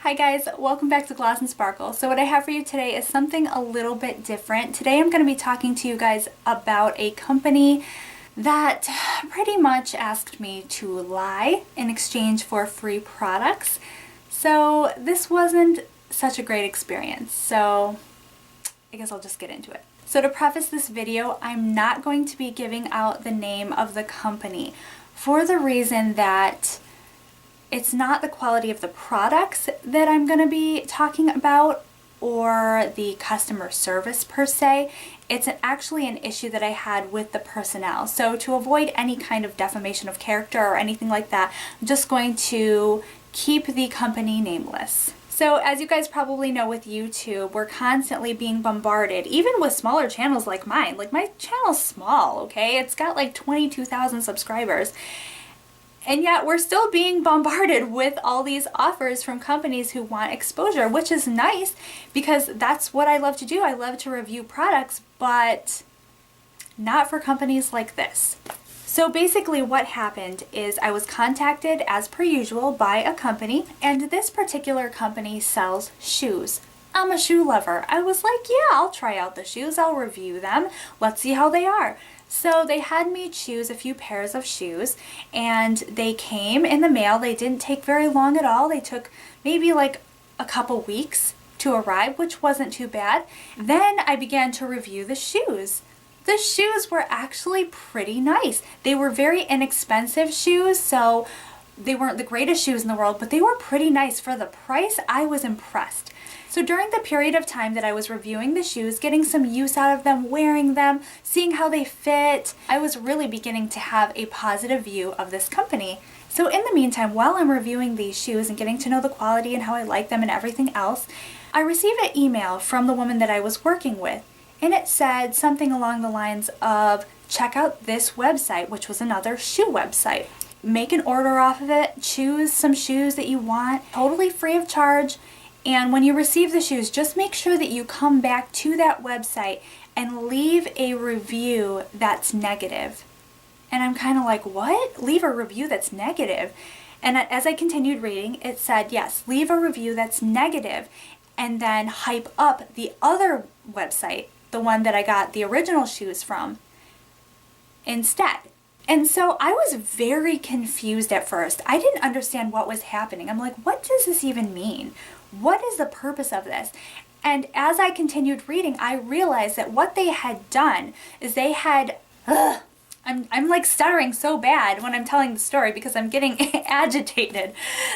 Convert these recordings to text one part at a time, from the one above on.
Hi guys, welcome back to Glossandsparkle. So what I have for you today is something a little bit different. Today I'm going to be talking to you guys about a company that pretty much asked me to lie in exchange for free products. So this wasn't such a great experience, so I guess I'll just get into it. So to preface this video, I'm not going to be giving out the name of the company for the reason that it's not the quality of the products that I'm going to be talking about or the customer service per se. It's actually an issue that I had with the personnel. So to avoid any kind of defamation of character or anything like that, I'm just going to keep the company nameless. So as you guys probably know with YouTube, we're constantly being bombarded, even with smaller channels like mine. Like my channel's small, okay? It's got like 22,000 subscribers. And yet we're still being bombarded with all these offers from companies who want exposure, which is nice because that's what I love to do. I love to review products, but not for companies like this. So basically what happened is I was contacted as per usual by a company, and this particular company sells shoes. I'm a shoe lover. I was like, yeah, I'll try out the shoes. I'll review them. Let's see how they are. So they had me choose a few pairs of shoes, and they came in the mail. They didn't take very long at all. They took maybe like a couple weeks to arrive, which wasn't too bad. Then I began to review the shoes. The shoes were actually pretty nice. They were very inexpensive shoes, so they weren't the greatest shoes in the world, but they were pretty nice. For the price, I was impressed. So during the period of time that I was reviewing the shoes, getting some use out of them, wearing them, seeing how they fit, I was really beginning to have a positive view of this company. So in the meantime, while I'm reviewing these shoes and getting to know the quality and how I like them and everything else, I received an email from the woman that I was working with, and it said something along the lines of, check out this website, which was another shoe website. Make an order off of it, choose some shoes that you want, totally free of charge. And when you receive the shoes, just make sure that you come back to that website and leave a review that's negative. And I'm kind of like, what? Leave a review that's negative? And as I continued reading, it said, yes, leave a review that's negative and then hype up the other website, the one that I got the original shoes from, instead. And so I was very confused at first. I didn't understand what was happening. I'm like, what does this even mean? What is the purpose of this? And as I continued reading, I realized that what they had done is they had, I'm like stuttering so bad when I'm telling the story because I'm getting agitated.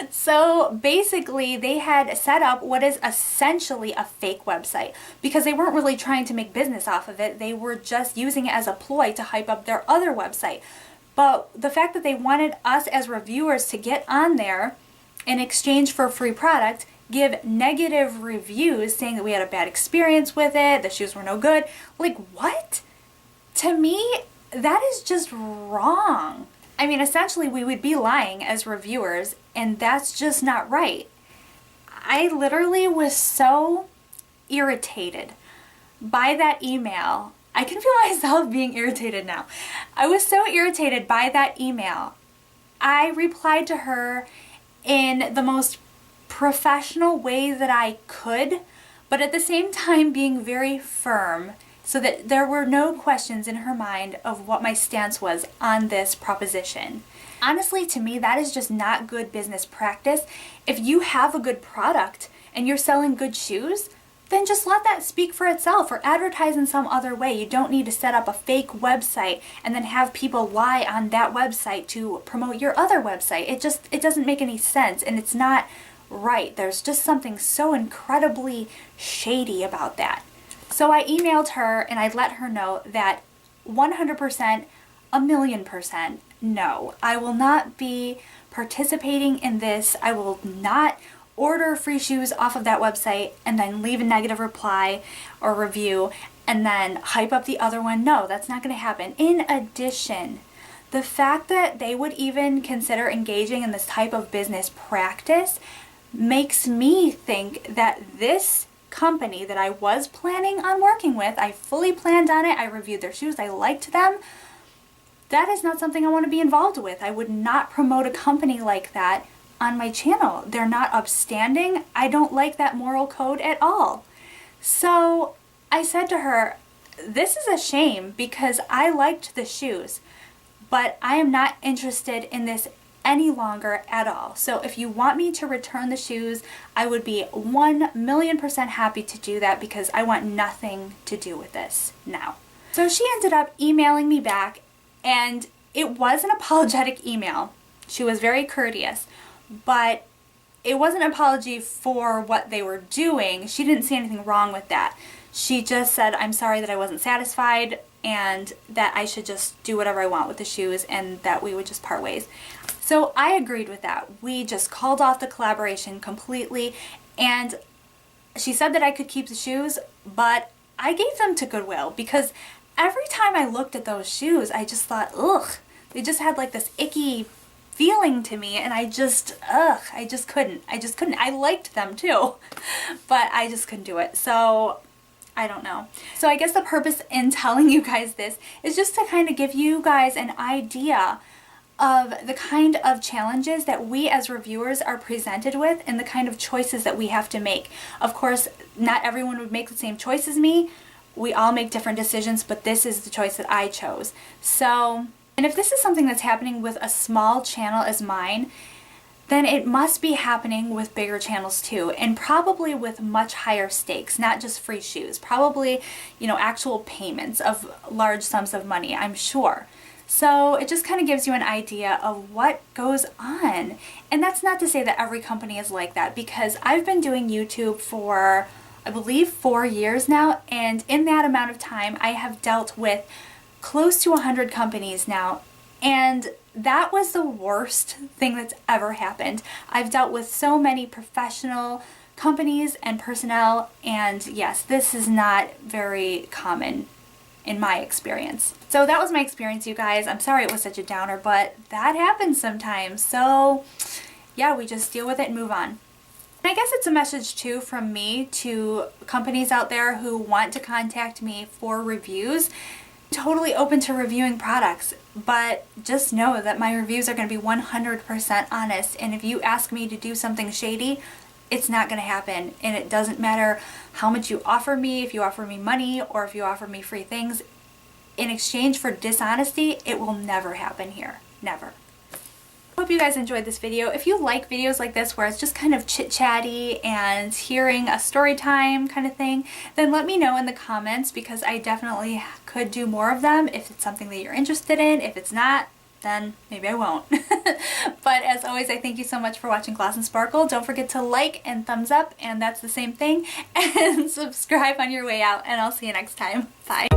So basically they had set up what is essentially a fake website because they weren't really trying to make business off of it. They were just using it as a ploy to hype up their other website. But the fact that they wanted us as reviewers to get on there in exchange for a free product, give negative reviews saying that we had a bad experience with it, the shoes were no good. Like, what? To me, that is just wrong. I mean, essentially, we would be lying as reviewers, and that's just not right. I literally was so irritated by that email. I can feel myself being irritated now. I was so irritated by that email. I replied to her in the most professional way that I could, but at the same time being very firm so that there were no questions in her mind of what my stance was on this proposition. Honestly, to me, that is just not good business practice. If you have a good product and you're selling good shoes, then just let that speak for itself or advertise in some other way. You don't need to set up a fake website and then have people lie on that website to promote your other website. It doesn't make any sense, and it's not right. There's just something so incredibly shady about that. So I emailed her and I let her know that 100%, a million %, no, I will not be participating in this. I will not order free shoes off of that website and then leave a negative reply or review and then hype up the other one. No, that's not going to happen. In addition, the fact that they would even consider engaging in this type of business practice makes me think that this company that I was planning on working with, I fully planned on it, I reviewed their shoes, I liked them, that is not something I want to be involved with. I would not promote a company like that on my channel. They're not upstanding. I don't like that moral code at all. So I said to her, this is a shame because I liked the shoes, but I am not interested in this any longer at all. So if you want me to return the shoes, I would be 1,000,000% happy to do that because I want nothing to do with this now. So she ended up emailing me back, and it was an apologetic email. She was very courteous, but it wasn't an apology for what they were doing. She didn't see anything wrong with that. She just said, I'm sorry that I wasn't satisfied and that I should just do whatever I want with the shoes and that we would just part ways. So I agreed with that. We just called off the collaboration completely, and she said that I could keep the shoes, but I gave them to Goodwill because every time I looked at those shoes, I just thought, ugh, they just had like this icky feeling to me, and I just couldn't. I liked them too, but I just couldn't do it. So I don't know. So I guess the purpose in telling you guys this is just to kind of give you guys an idea of the kind of challenges that we as reviewers are presented with and the kind of choices that we have to make. Of course, not everyone would make the same choice as me. We all make different decisions, but this is the choice that I chose. So, and if this is something that's happening with a small channel as mine, then it must be happening with bigger channels too, and probably with much higher stakes, not just free shoes, probably, you know, actual payments of large sums of money, I'm sure. So it just kind of gives you an idea of what goes on. And that's not to say that every company is like that, because I've been doing YouTube for, I believe, 4 years now, and in that amount of time I have dealt with close to 100 companies now, and that was the worst thing that's ever happened. I've dealt with so many professional companies and personnel, and yes, this is not very common in my experience. So that was my experience, you guys. I'm sorry it was such a downer, but that happens sometimes. So yeah, we just deal with it and move on. And I guess it's a message too from me to companies out there who want to contact me for reviews. Totally open to reviewing products, but just know that my reviews are going to be 100% honest, and if you ask me to do something shady, it's not going to happen. And it doesn't matter how much you offer me, if you offer me money or if you offer me free things. In exchange for dishonesty, it will never happen here. Never. Hope you guys enjoyed this video. If you like videos like this where it's just kind of chit-chatty and hearing a story time kind of thing, then let me know in the comments, because I definitely could do more of them if it's something that you're interested in. If it's not, then maybe I won't. But as always, I thank you so much for watching Glossandsparkle. Don't forget to like and thumbs up, and that's the same thing, and subscribe on your way out, and I'll see you next time. Bye.